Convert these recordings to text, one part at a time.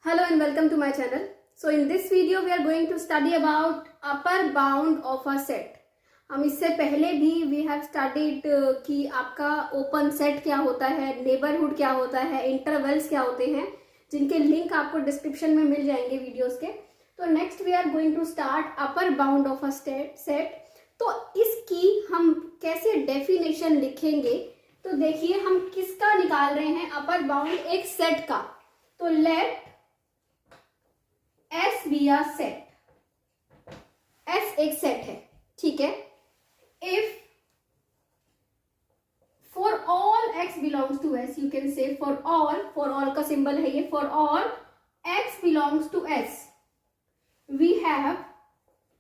Hello and welcome to my channel. So in this video we are going to study about upper bound of a set. हम इससे पहले भी we have studied कि आपका open set क्या होता है, नेबरहुड क्या होता है, इंटरवल्स क्या होते हैं, जिनके लिंक आपको डिस्क्रिप्शन में मिल जाएंगे वीडियोस के. तो next we are going to start upper bound of a set. तो इसकी हम कैसे डेफिनेशन लिखेंगे, तो देखिए हम किसका निकाल रहे हैं अपर बाउंड, एक सेट का. तो let S be a set. S एक सेट है, ठीक है. If for all x belongs to S, you can say for all का सिंबल है ये, for all x belongs to S we have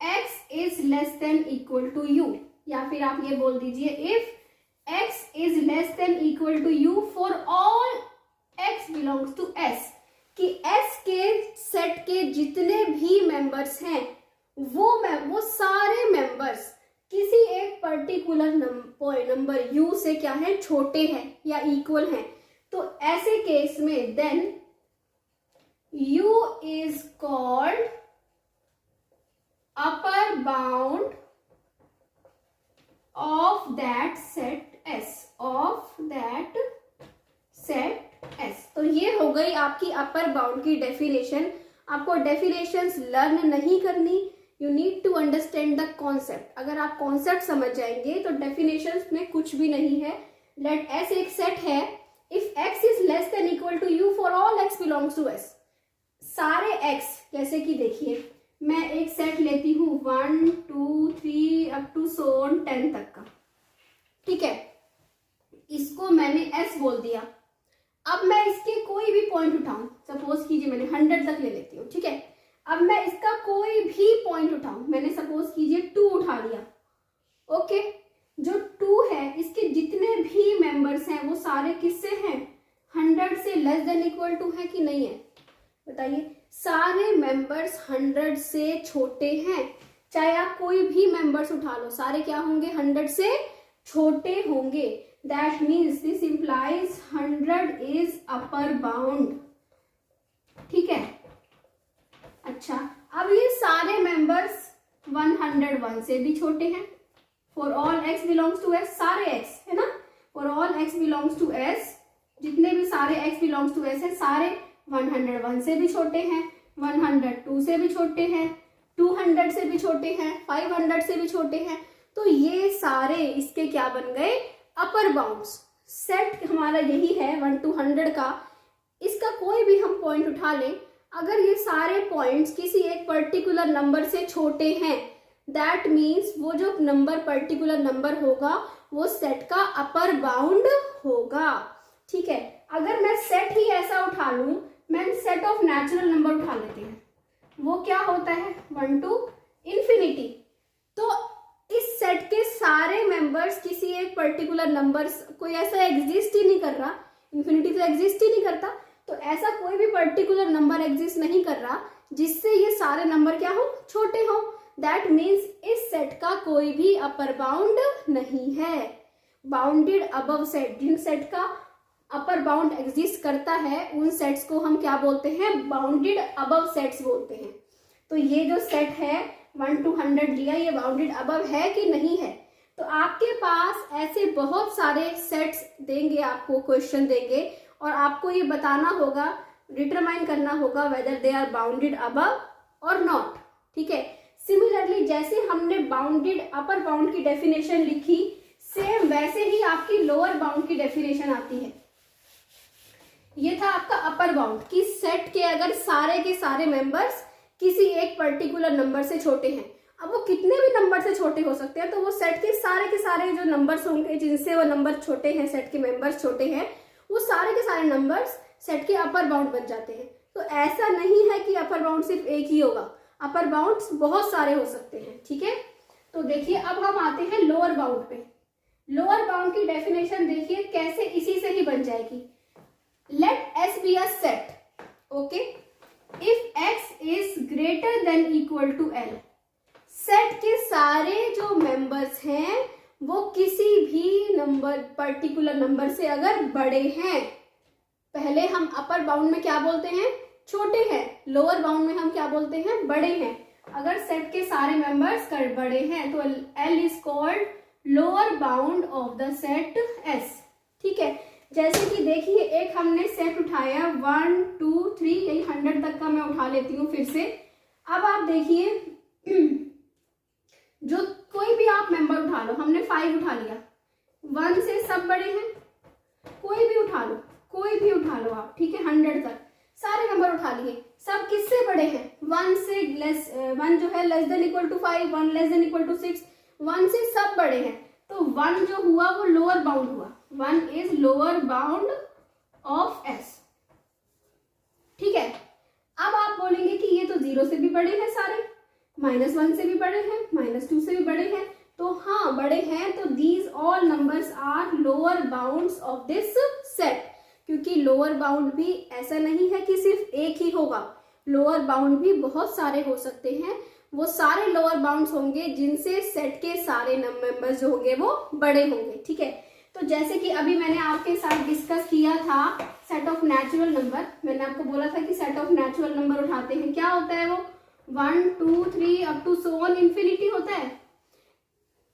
x is less than equal to u, या फिर आप ये बोल दीजिए if x is less than equal to u for all x belongs to S, कि S के सेट के जितने भी मेंबर्स हैं वो सारे मेंबर्स किसी एक पर्टिकुलर नंबर u से क्या है, छोटे हैं या इक्वल हैं. तो ऐसे केस में then u is called upper bound of that set S, of that set S. तो ये हो गई आपकी अपर बाउंड की डेफिनेशन. आपको डेफिनेशंस लर्न नहीं करनी, you need to understand the concept. अगर आप कॉन्सेप्ट समझ जाएंगे तो डेफिनेशंस में कुछ भी नहीं है. लेट S एक सेट है. If x is less than equal to u for all x belongs to S, सारे x, जैसे कि देखिए मैं एक सेट लेती हूं 1 2 3 अप टू सो ऑन 10 तक का, ठीक है. इसको मैंने S बोल दिया. अब मैं इसके कोई भी पॉइंट उठाऊं, सपोज कीजिए मैंने 100 तक ले लेती हूँ, ठीक है. अब मैं इसका कोई भी पॉइंट उठाऊं, मैंने सपोज कीजिए 2 उठा लिया, ओके. जो 2 है इसके जितने भी मेंबर्स हैं वो सारे किससे हैं, 100 से लेस देन इक्वल टू है कि नहीं है, बताइए. सारे मेंबर्स 100 से छोटे हैं. चाहे आप कोई भी मेंबर्स उठा लो, सारे क्या होंगे, 100 से छोटे होंगे. That means this implies 100 is upper bound, ठीक है. अच्छा, अब ये सारे मेंबर्स 101 से भी छोटे हैं. For all x belongs to S, सारे x है ना, for all x belongs to S, जितने भी सारे x बिलोंग्स टू S है सारे 101 से भी छोटे हैं, 102 से भी छोटे हैं, 200 से भी छोटे हैं, 500 से भी छोटे हैं. तो ये सारे इसके क्या बन गए, अपर बाउंड्स. सेट हमारा यही है 1 to 100 का. इसका कोई भी हम पॉइंट उठा लें, अगर ये सारे पॉइंट्स किसी एक पर्टिकुलर नंबर से छोटे हैं, दैट मीन्स वो जो नंबर पर्टिकुलर नंबर होगा वो सेट का अपर बाउंड होगा, ठीक है. अगर मैं सेट ही ऐसा उठा लूं, मैं सेट ऑफ नेचुरल नंबर उठा लेती हूँ, वो क्या होता है 1 to infinity. तो इस सेट के सारे मेंबर्स किसी एक पर्टिकुलर नंबर, कोई ऐसा एग्जिस्ट ही नहीं कर रहा, इन्फिनिटी तो एग्जिस्ट ही नहीं करता, तो ऐसा कोई भी पर्टिकुलर नंबर एग्जिस्ट नहीं कर रहा जिससे ये सारे नंबर क्या हो, छोटे हो. दैट मीन्स इस सेट का कोई भी अपर बाउंड नहीं है. बाउंडेड अबव सेट, जिन सेट का अपर बाउंड एग्जिस्ट करता है उन सेट्स को हम क्या बोलते हैं, बाउंडेड अबव सेट्स बोलते हैं. तो ये जो सेट है 1 to 100 लिया, ये बाउंडेड अबव है कि नहीं है. तो आपके पास ऐसे बहुत सारे सेट्स देंगे, आपको क्वेश्चन देंगे और आपको ये बताना होगा, डिटरमाइन करना होगा whether they are bounded above और नॉट, ठीक है. सिमिलरली जैसे हमने बाउंडेड अपर बाउंड की डेफिनेशन लिखी, सेम वैसे ही आपकी लोअर बाउंड की डेफिनेशन आती है. ये था आपका अपर बाउंड कि सेट के अगर सारे के सारे मेंबर्स किसी एक पर्टिकुलर नंबर से छोटे हैं. अब वो कितने भी नंबर से छोटे हो सकते हैं, तो वो सेट के सारे जो नंबर्स होंगे जिनसे वो नंबर छोटे हैं, सेट के मेंबर्स छोटे हैं, वो सारे के सारे नंबर्स सेट के अपर बाउंड बन जाते हैं. तो ऐसा नहीं है कि अपर बाउंड सिर्फ एक ही होगा, अपर बाउंड्स बहुत सारे हो सकते हैं, ठीक है. तो देखिए अब हम आते हैं लोअर बाउंड पे. लोअर बाउंड की डेफिनेशन देखिए कैसे, इसी से ही बन जाएगी. Let S be a set, okay. If x is greater than equal to L, set के सारे जो मेंबर्स हैं वो किसी भी नंबर, पर्टिकुलर नंबर से अगर बड़े हैं, पहले हम अपर बाउंड में क्या बोलते हैं, छोटे हैं, लोअर बाउंड में हम क्या बोलते हैं, बड़े हैं। अगर सेट के सारे मेंबर्स बड़े हैं तो L is called lower bound of the set S। ठीक है, जैसे कि देखिए एक हमने सेट उठाया 1 2 3, यही 100 तक का मैं उठा लेती हूँ फिर से। अब आप देखिए जो कोई भी आप मेंबर उठा लो, हमने 5 उठा लिया, 1 से सब बड़े हैं, कोई भी उठा लो, कोई भी उठा लो आप, ठीक है, 100 तक सारे नंबर उठा लिए, सब किससे बड़े हैं, 1 से लेस, 1 जो है less than equal to 5, 1 less than equal to 6, 1 से सब बड़े हैं, तो 1 जो हुआ वो लोअर बाउंड हुआ, 1 is lower bound of S। ठीक है, अब आप बोलेंगे कि ये तो 0 से भी बड़े हैं सारे, -1 से भी बड़े हैं, -2 से भी बड़े हैं, तो हाँ बड़े हैं, तो these all numbers are lower bounds of this set. क्योंकि लोअर बाउंड भी ऐसा नहीं है कि सिर्फ एक ही होगा, लोअर बाउंड भी बहुत सारे हो सकते हैं, वो सारे लोअर बाउंड्स होंगे जिनसे सेट के सारे मेंबर्स जो होंगे वो बड़े होंगे। ठीक है, तो जैसे कि अभी मैंने आपके साथ डिस्कस किया था सेट ऑफ नेचुरल नंबर, मैंने आपको बोला था कि सेट ऑफ नेचुरल नंबर उठाते हैं, क्या होता है वो 1 2 3 up to so on infinity होता है।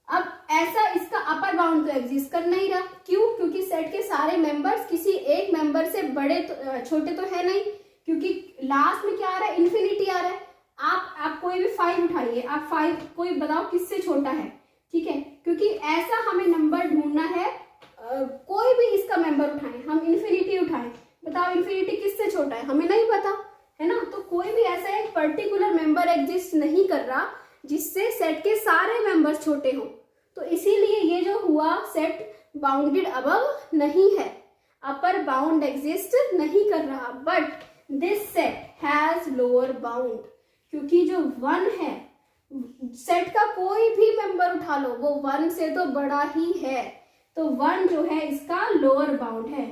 अब ऐसा इसका अपर बाउंड तो एग्जिस्ट कर नहीं रहा, क्यों, क्योंकि सेट के सारे मेंबर्स किसी एक मेंबर से बड़े छोटे तो है नहीं, क्योंकि लास्ट में क्या आ रहा है, इन्फिनिटी आ रहा है। आप कोई भी 5 उठाइए, आप 5 कोई बताओ किससे छोटा है, ठीक है, क्योंकि ऐसा हमें नंबर ढूंढना है, कोई भी इसका मेंबर उठाएं, हम इन्फिनिटी उठाएं, बताओ इन्फिनिटी किससे छोटा है, हमें नहीं पता है ना, तो कोई भी ऐसा एक पर्टिकुलर मेंबर एग्जिस्ट नहीं कर रहा जिससे सेट के सारे मेंबर्स छोटे हों, तो इसीलिए ये जो हुआ सेट बाउंडेड अबव नहीं है, अपर बाउंड एग्जिस्ट नहीं कर रहा, but this set has lower bound, क्योंकि जो 1 है सेट का कोई भी मेंबर उठा लो वो 1 से तो बड़ा ही है, तो 1 जो है इसका लोअर बाउंड है।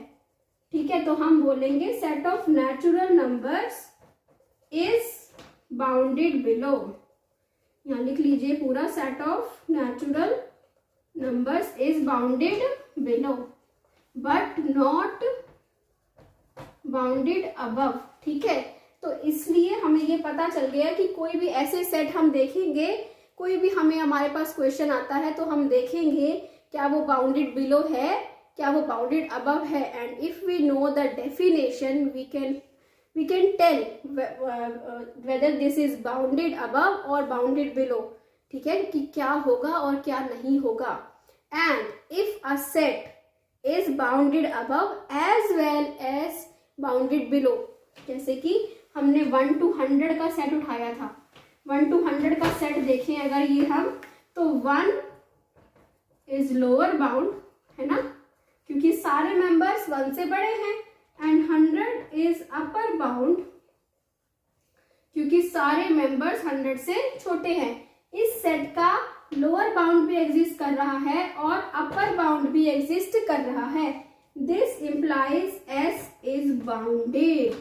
ठीक है, तो हम बोलेंगे set of natural numbers is bounded below, यहाँ लिख लीजिए पूरा, set of natural numbers is bounded below but not bounded above. ठीक है, तो इसलिए हमें ये पता चल गया कि कोई भी ऐसे सेट हम देखेंगे, कोई भी हमें हमारे पास क्वेश्चन आता है तो हम देखेंगे क्या वो बाउंडेड बिलो है, क्या वो बाउंडेड अबव है, and if we know the definition we can tell whether this is bounded above or bounded below। ठीक है, कि क्या होगा और क्या नहीं होगा, and if a set is bounded above as well as bounded below, जैसे कि हमने 1 to 100 का सेट उठाया था, 1 to 100 का सेट देखें अगर ये हम, तो 1 is lower bound है ना, क्योंकि सारे मेंबर्स 1 से बड़े हैं, एंड 100 इज अपर बाउंड क्योंकि सारे मेंबर्स 100 से छोटे हैं। इस सेट का लोअर बाउंड भी एग्जिस्ट कर रहा है और अपर बाउंड भी एग्जिस्ट कर रहा है, this implies S is bounded.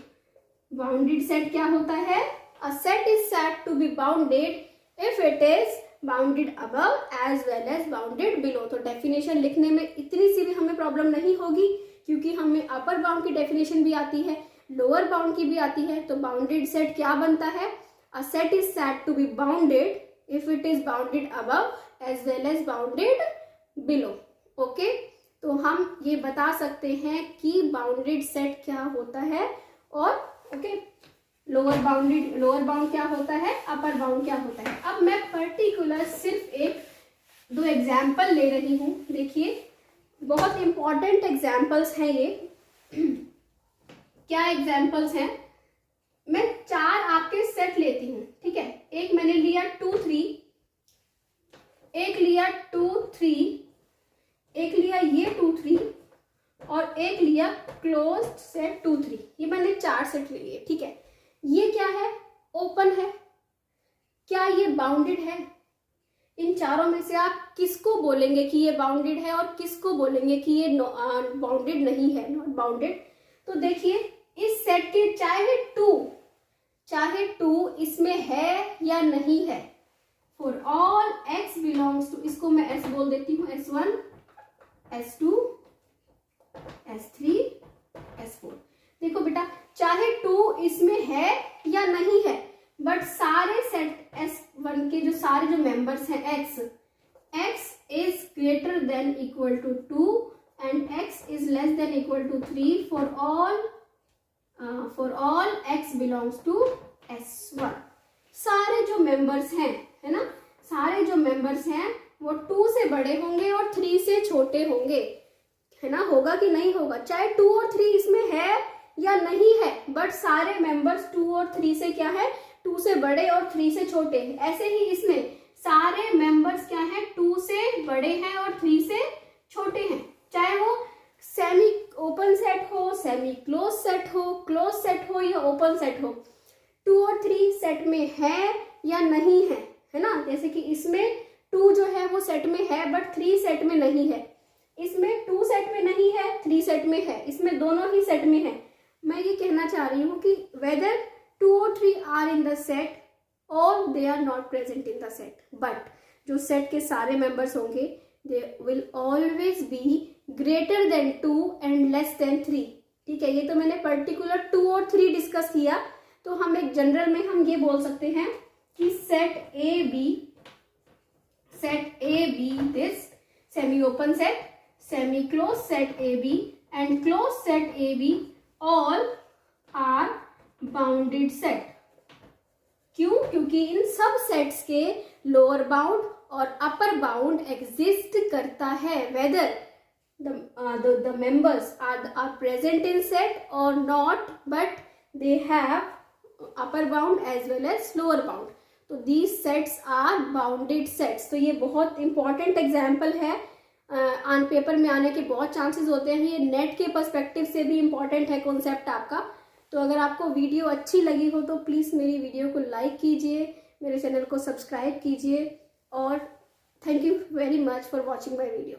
Bounded set क्या होता है, a set is said to be bounded if it is bounded above as well as bounded below. तो डेफिनेशन लिखने में इतनी सी भी हमें प्रॉब्लम नहीं होगी, क्योंकि हमें अपर बाउंड की डेफिनेशन भी आती है, लोअर बाउंड की भी आती है। तो बाउंडेड सेट क्या बनता है, a set is said to be bounded if it is bounded above as well as bounded below. Okay, तो हम ये बता सकते हैं कि बाउंडेड सेट क्या होता है, और ओके लोअर बाउंड क्या होता है, अपर बाउंड क्या होता है। अब मैं पर्टिकुलर सिर्फ 1-2 एग्जाम्पल ले रही हूँ, देखिए बहुत इंपॉर्टेंट एग्जाम्पल्स हैं ये। क्या एग्जाम्पल्स हैं, मैं 4 आपके सेट लेती हूँ, ठीक है, एक मैंने लिया 2 3, एक लिया 2 3, एक लिया ये 2 3 और एक लिया क्लोज्ड सेट 2 3, ये मैंने 4 सेट लिए। ठीक है, ये क्या है, ओपन है, क्या ये बाउंडेड है, इन चारों में से आप किसको बोलेंगे कि ये बाउंडेड है और किसको बोलेंगे कि ये बाउंडेड नहीं है, नॉट बाउंडेड। तो देखिए इस सेट के चाहे 2 इसमें है या नहीं है, for all x belongs to, इसको मैं s बोल देती हूँ, s1 s2 s3 s4। देखो बेटा, चाहे 2 इसमें है सारे जो मेंबर्स हैं x is greater than equal to 2 and x is less than equal to 3 for all x belongs to S1। सारे जो मेंबर्स हैं, है ना, सारे जो मेंबर्स हैं वो 2 से बड़े होंगे और 3 से छोटे होंगे, है ना। होगा कि नहीं होगा, चाहे 2 और 3 इसमें है या नहीं है, बट सारे मेंबर्स 2 और 3 से क्या है, 2 से बड़े और 3 से छोटे हैं। ऐसे ही इसमें सारे मेंबर्स क्या है, 2 से बड़े हैं और 3 से छोटे हैं, चाहे वो सेमी ओपन सेट हो, सेमी क्लोज सेट हो, क्लोज सेट हो या ओपन सेट हो, 2 और 3 सेट में है या नहीं है ना। जैसे कि इसमें 2 जो है वो सेट में है बट 3 सेट में नहीं है, इसमें 2 सेट में नहीं है, 3 सेट में है, इसमें दोनों ही सेट में है। मैं ये कहना चाह रही हूँ कि वेदर 2 और 3 आर इन द सेट और they are not present in the set, but जो सेट के सारे मेंबर्स होंगे they will always be greater than 2 and less than 3। ठीक है, ये तो मैंने पर्टिकुलर 2 और 3 डिस्कस किया। तो हम एक जनरल में हम ये बोल सकते हैं कि set A B this semi open set, semi close set A B and close set A B all are bounded set. क्यों? क्योंकि इन सब सेट्स के लोअर बाउंड और अपर बाउंड एग्जिस्ट करता है, weather the members are present in set or not, but they have upper bound as well as lower bound. तो these sets are bounded sets। तो ये बहुत इंपॉर्टेंट एग्जाम्पल है, on paper में आने के बहुत चांसेस होते हैं। ये नेट के पर्सपेक्टिव से भी इम्पॉर्टेंट है कॉन्सेप्ट आपका। तो अगर आपको वीडियो अच्छी लगी हो तो प्लीज़ मेरी वीडियो को लाइक कीजिए, मेरे चैनल को सब्सक्राइब कीजिए और thank you very much for watching my video.